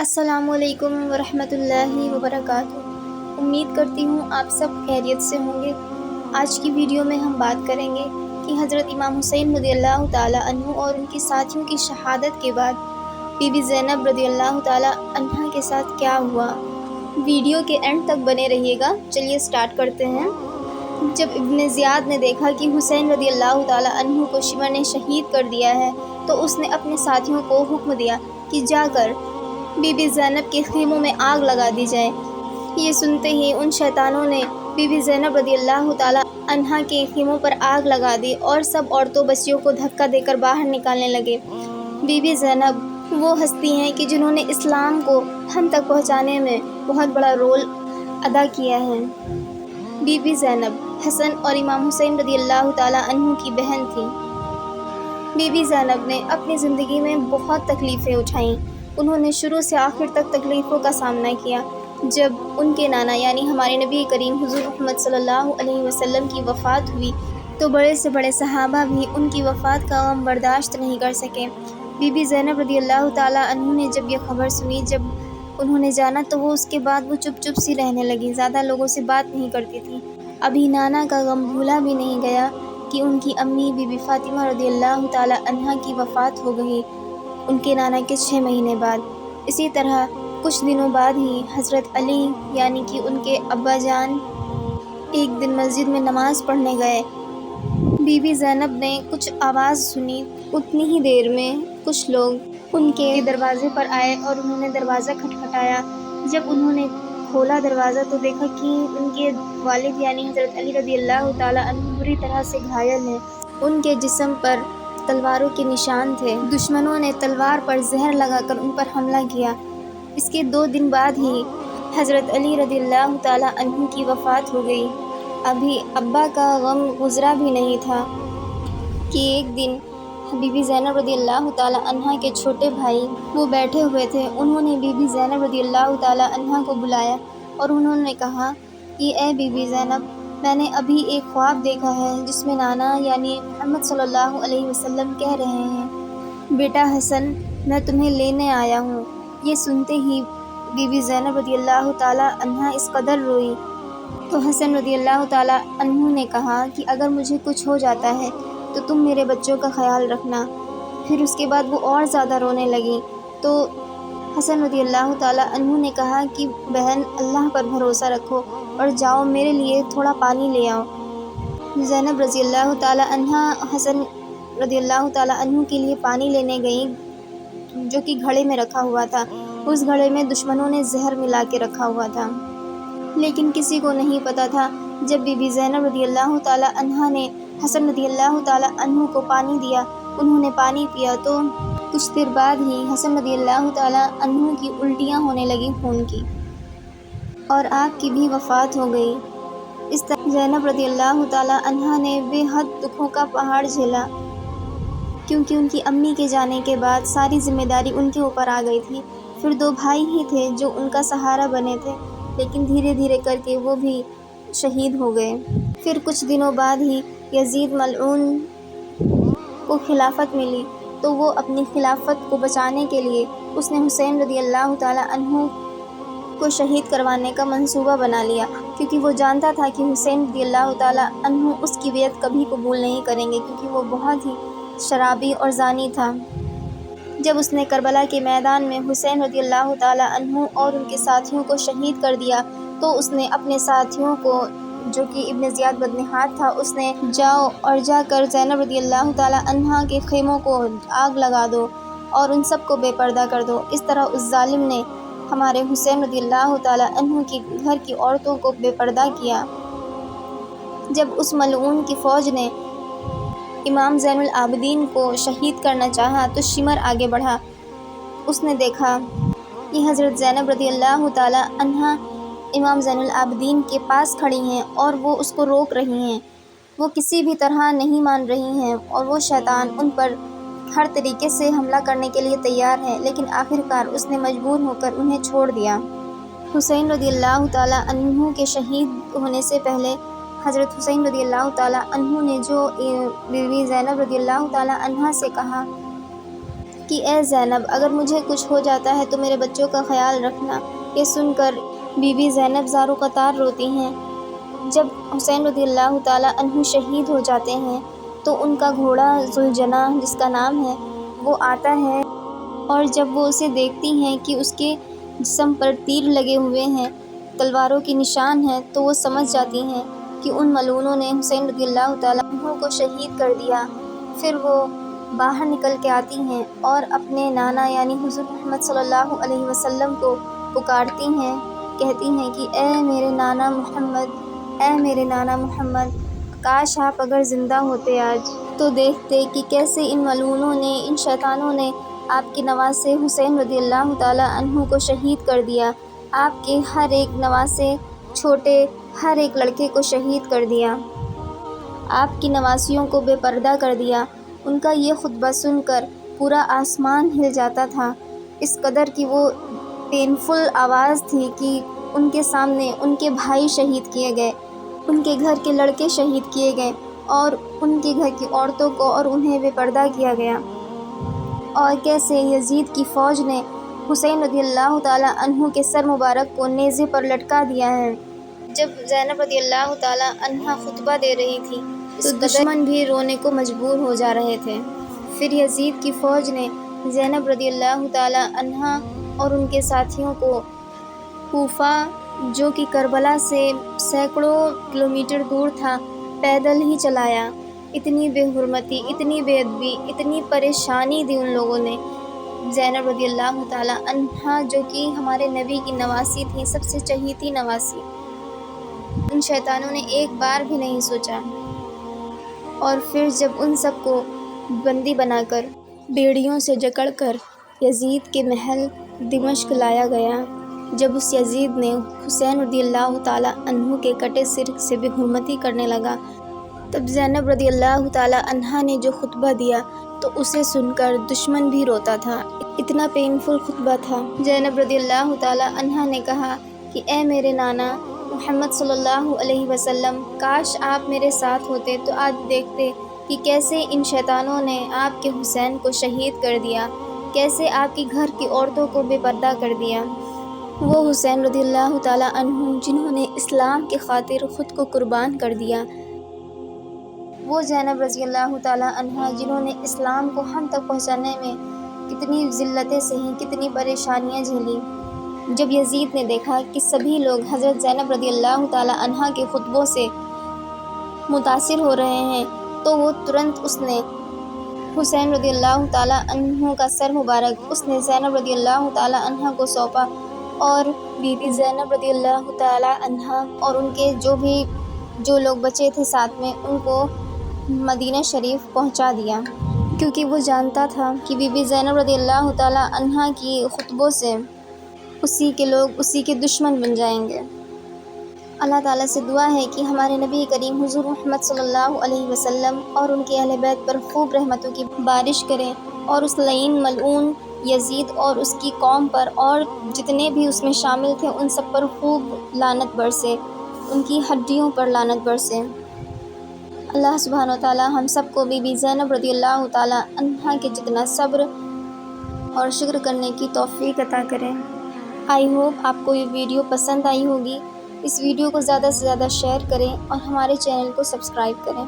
السلام علیکم ورحمۃ اللہ وبرکاتہ۔ امید کرتی ہوں آپ سب خیریت سے ہوں گے۔ آج کی ویڈیو میں ہم بات کریں گے کہ حضرت امام حسین رضی اللہ تعالیٰ عنہ اور ان کے ساتھیوں کی شہادت کے بعد بی بی زینب رضی اللہ تعالیٰ عنہا کے ساتھ کیا ہوا۔ ویڈیو کے اینڈ تک بنے رہیے گا۔ چلیے سٹارٹ کرتے ہیں۔ جب ابن زیاد نے دیکھا کہ حسین رضی اللہ تعالیٰ عنہ کو شمر نے شہید کر دیا ہے تو اس نے اپنے ساتھیوں کو حکم دیا کہ جا کر بی بی زینب کے خیموں میں آگ لگا دی جائے۔ یہ سنتے ہی ان شیطانوں نے بی بی زینب رضی اللہ تعالیٰ عنہا کے خیموں پر آگ لگا دی اور سب عورتوں بچیوں کو دھکا دے کر باہر نکالنے لگے۔ بی بی زینب وہ ہستی ہیں کہ جنہوں نے اسلام کو ہم تک پہنچانے میں بہت بڑا رول ادا کیا ہے۔ بی بی زینب حسن اور امام حسین رضی اللہ تعالیٰ عنہ کی بہن تھی۔ بی بی زینب نے اپنی زندگی میں بہت تکلیفیں اٹھائیں۔ انہوں نے شروع سے آخر تک تکلیفوں کا سامنا کیا۔ جب ان کے نانا یعنی ہمارے نبی کریم حضور محمد صلی اللہ علیہ وسلم کی وفات ہوئی تو بڑے سے بڑے صحابہ بھی ان کی وفات کا غم برداشت نہیں کر سکے۔ بی بی زینب رضی اللہ تعالیٰ عنہ نے جب یہ خبر سنی، جب انہوں نے جانا تو وہ اس کے بعد وہ چپ چپ سی رہنے لگی، زیادہ لوگوں سے بات نہیں کرتی تھی۔ ابھی نانا کا غم بھولا بھی نہیں گیا کہ ان کی امی بی بی فاطمہ رضی اللہ تعالیٰ عنہا کی وفات ہو گئی ان کے نانا کے 6 مہینے بعد۔ اسی طرح کچھ دنوں بعد ہی حضرت علی یعنی کہ ان کے ابا جان ایک دن مسجد میں نماز پڑھنے گئے۔ بی بی زینب نے کچھ آواز سنی، اتنی ہی دیر میں کچھ لوگ ان کے دروازے پر آئے اور انہوں نے دروازہ کھٹکھٹایا۔ جب انہوں نے کھولا دروازہ تو دیکھا کہ ان کے والد یعنی حضرت علی رضی اللہ تعالیٰ عنہ بری طرح سے گھائل ہیں۔ ان کے جسم پر تلواروں کے نشان تھے۔ دشمنوں نے تلوار پر زہر لگا کر ان پر حملہ کیا۔ اس کے 2 دن بعد ہی حضرت علی رضی اللہ تعالیٰ عنہ کی وفات ہو گئی۔ ابھی ابا کا غم گزرا بھی نہیں تھا کہ ایک دن بی بی زینب رضی اللہ تعالیٰ عنہا کے چھوٹے بھائی وہ بیٹھے ہوئے تھے۔ انہوں نے بی بی زینب رضی اللہ تعالیٰ عنہا کو بلایا اور انہوں نے کہا کہ اے بی بی زینب، میں نے ابھی ایک خواب دیکھا ہے جس میں نانا یعنی محمد صلی اللہ علیہ وسلم کہہ رہے ہیں بیٹا حسن میں تمہیں لینے آیا ہوں۔ یہ سنتے ہی بی بی زینب رضی اللہ تعالیٰ عنہا اس قدر روئی تو حسن رضی اللہ تعالیٰ عنہ نے کہا کہ اگر مجھے کچھ ہو جاتا ہے تو تم میرے بچوں کا خیال رکھنا۔ پھر اس کے بعد وہ اور زیادہ رونے لگیں تو حسن رضی اللہ تعالیٰ عنہ نے کہا کہ بہن اللہ پر بھروسہ رکھو اور جاؤ میرے لیے تھوڑا پانی لے آؤ۔ زینب رضی اللہ تعالیٰ عنہا حسن رضی اللہ تعالیٰ عنہ کے لیے پانی لینے گئیں جو کہ گھڑے میں رکھا ہوا تھا۔ اس گھڑے میں دشمنوں نے زہر ملا کے رکھا ہوا تھا، لیکن کسی کو نہیں پتا تھا۔ جب بی بی زینب رضی اللہ تعالیٰ عنہا نے حسن رضی اللہ تعالیٰ عنہ کو پانی دیا، انہوں نے پانی پیا تو کچھ دیر بعد ہی حسن رضی اللہ تعالیٰ عنہ کی الٹیاں ہونے لگیں خون کی اور آپ کی بھی وفات ہو گئی۔ اس طرح زینب رضی اللہ تعالیٰ عنہا نے بے حد دکھوں کا پہاڑ جھیلا، کیونکہ ان کی امی کے جانے کے بعد ساری ذمہ داری ان کے اوپر آ گئی تھی۔ پھر 2 بھائی ہی تھے جو ان کا سہارا بنے تھے، لیکن دھیرے دھیرے کر کے وہ بھی شہید ہو گئے۔ پھر کچھ دنوں بعد ہی یزید ملعون کو خلافت ملی تو وہ اپنی خلافت کو بچانے کے لیے اس نے حسین رضی اللہ تعالیٰ عنہ کو شہید کروانے کا منصوبہ بنا لیا، کیونکہ وہ جانتا تھا کہ حسین رضی اللہ تعالیٰ عنہ اس کی بیعت کبھی قبول نہیں کریں گے، کیونکہ وہ بہت ہی شرابی اور زانی تھا۔ جب اس نے کربلا کے میدان میں حسین رضی اللہ تعالیٰ عنہ اور ان کے ساتھیوں کو شہید کر دیا تو اس نے اپنے ساتھیوں کو جو کہ ابن زیاد بدنحات تھا اس نے جاؤ اور جا کر زینب رضی اللہ تعالیٰ عنہا کے خیموں کو آگ لگا دو اور ان سب کو بے پردہ کر دو۔ اس طرح اس ظالم نے ہمارے حسین رضی اللہ تعالیٰ عنہ کے گھر کی عورتوں کو بے پردہ کیا۔ جب اس ملعون کی فوج نے امام زین العابدین کو شہید کرنا چاہا تو شمر آگے بڑھا۔ اس نے دیکھا کہ حضرت زینب رضی اللہ تعالیٰ عنہا امام زین العابدین کے پاس کھڑی ہیں اور وہ اس کو روک رہی ہیں، وہ کسی بھی طرح نہیں مان رہی ہیں اور وہ شیطان ان پر ہر طریقے سے حملہ کرنے کے لیے تیار ہے، لیکن آخرکار اس نے مجبور ہو کر انہیں چھوڑ دیا۔ حسین رضی اللہ تعالیٰ عنہ کے شہید ہونے سے پہلے حضرت حسین رضی اللہ تعالیٰ عنہ نے جو بی بی زینب رضی اللہ تعالیٰ عنہا سے کہا کہ اے زینب، اگر مجھے کچھ ہو جاتا ہے تو میرے بچوں کا خیال رکھنا۔ یہ سن کر بی بی زینب زار و قطار روتی ہیں۔ جب حسین رضی اللہ تعالیٰ عنہ شہید ہو جاتے ہیں تو ان کا گھوڑا ذوالجناح جس کا نام ہے وہ آتا ہے، اور جب وہ اسے دیکھتی ہیں کہ اس کے جسم پر تیر لگے ہوئے ہیں، تلواروں کے نشان ہیں، تو وہ سمجھ جاتی ہیں کہ ان ملعونوں نے حسین رضی اللہ تعالیٰ عنہ کو شہید کر دیا۔ پھر وہ باہر نکل کے آتی ہیں اور اپنے نانا یعنی حضور محمد صلی اللہ علیہ وسلم کو پکارتی ہیں، کہتی ہیں کہ اے میرے نانا محمد، اے میرے نانا محمد، کاش آپ اگر زندہ ہوتے آج تو دیکھتے کہ کیسے ان ملعونوں نے، ان شیطانوں نے آپ کے نواسے حسین رضی اللہ تعالیٰ عنہ کو شہید کر دیا، آپ کے ہر ایک نواسے چھوٹے ہر ایک لڑکے کو شہید کر دیا، آپ کی نواسیوں کو بے پردہ کر دیا۔ ان کا یہ خطبہ سن کر پورا آسمان ہل جاتا تھا، اس قدر کی وہ پینفل آواز تھی کہ ان کے سامنے ان کے بھائی شہید کیے گئے، ان کے گھر کے لڑکے شہید کیے گئے، اور ان کے گھر کی عورتوں کو اور انہیں بے پردہ کیا گیا، اور کیسے یزید کی فوج نے حسین رضی اللہ تعالیٰ عنہ کے سر مبارک کو نیزے پر لٹکا دیا ہے۔ جب زینب رضی اللہ تعالیٰ عنہ خطبہ دے رہی تھی تو دشمن بھی رونے کو مجبور ہو جا رہے تھے۔ پھر یزید کی فوج نے زینب رضی اللہ تعالیٰ عنہ اور ان کے ساتھیوں کو کوفہ، جو کہ کربلا سے سینکڑوں کلومیٹر دور تھا، پیدل ہی چلایا۔ اتنی بے حرمتی، اتنی بے ادبی، اتنی پریشانی دی ان لوگوں نے۔ زینب رضی اللہ تعالیٰ عنہ جو کہ ہمارے نبی کی نواسی تھی، سب سے چہیتی نواسی، ان شیطانوں نے ایک بار بھی نہیں سوچا۔ اور پھر جب ان سب کو بندی بنا کر بیڑیوں سے جکڑ کر یزید کے محل دمشق لایا گیا، جب اس یزید نے حسین رضی اللہ تعالیٰ عنہ کے کٹے سر سے بے حرمتی کرنے لگا، تب زینب رضی اللہ تعالیٰ عنہ نے جو خطبہ دیا تو اسے سن کر دشمن بھی روتا تھا، اتنا پینفل خطبہ تھا۔ زینب رضی اللہ تعالیٰ عنہ نے کہا کہ اے میرے نانا محمد صلی اللہ علیہ وسلم، کاش آپ میرے ساتھ ہوتے تو آج دیکھتے کہ کیسے ان شیطانوں نے آپ کے حسین کو شہید کر دیا، کیسے آپ کے گھر کی عورتوں کو بے پردہ کر دیا۔ وہ حسین رضی اللہ تعالیٰ عنہ جنہوں نے اسلام کی خاطر خود کو قربان کر دیا، وہ زینب رضی اللہ تعالیٰ عنہ جنہوں نے اسلام کو ہم تک پہنچانے میں کتنی ذلتیں سہیں، کتنی پریشانیاں جھیلیں۔ جب یزید نے دیکھا کہ سبھی لوگ حضرت زینب رضی اللہ تعالیٰ عنہ کے خطبوں سے متاثر ہو رہے ہیں تو وہ ترنت اس نے حسین رضی اللہ تعالیٰ عنہ کا سر مبارک اس نے زینب رضی اللہ تعالیٰ عنہ کو سونپا، اور بی بی زینب رضی اللہ تعالیٰ عنہ اور ان کے جو لوگ بچے تھے ساتھ میں، ان کو مدینہ شریف پہنچا دیا، کیونکہ وہ جانتا تھا کہ بی بی زینب رضی اللہ تعالیٰ عنہ کی خطبوں سے اسی کے لوگ اسی کے دشمن بن جائیں گے۔ اللہ تعالیٰ سے دعا ہے کہ ہمارے نبی کریم حضور محمد صلی اللہ علیہ وسلم اور ان کے اہل بیت پر خوب رحمتوں کی بارش کریں، اور اس لعین ملعون یزید اور اس کی قوم پر اور جتنے بھی اس میں شامل تھے ان سب پر خوب لعنت برسے، ان کی ہڈیوں پر لعنت برسے۔ اللہ سبحانہ و تعالیٰ ہم سب کو بی بی زینب رضی اللہ تعالیٰ عنہ کے جتنا صبر اور شکر کرنے کی توفیق عطا کریں۔ آئی ہوپ آپ کو یہ ویڈیو پسند آئی ہوگی۔ اس ویڈیو کو زیادہ سے زیادہ شیئر کریں اور ہمارے چینل کو سبسکرائب کریں۔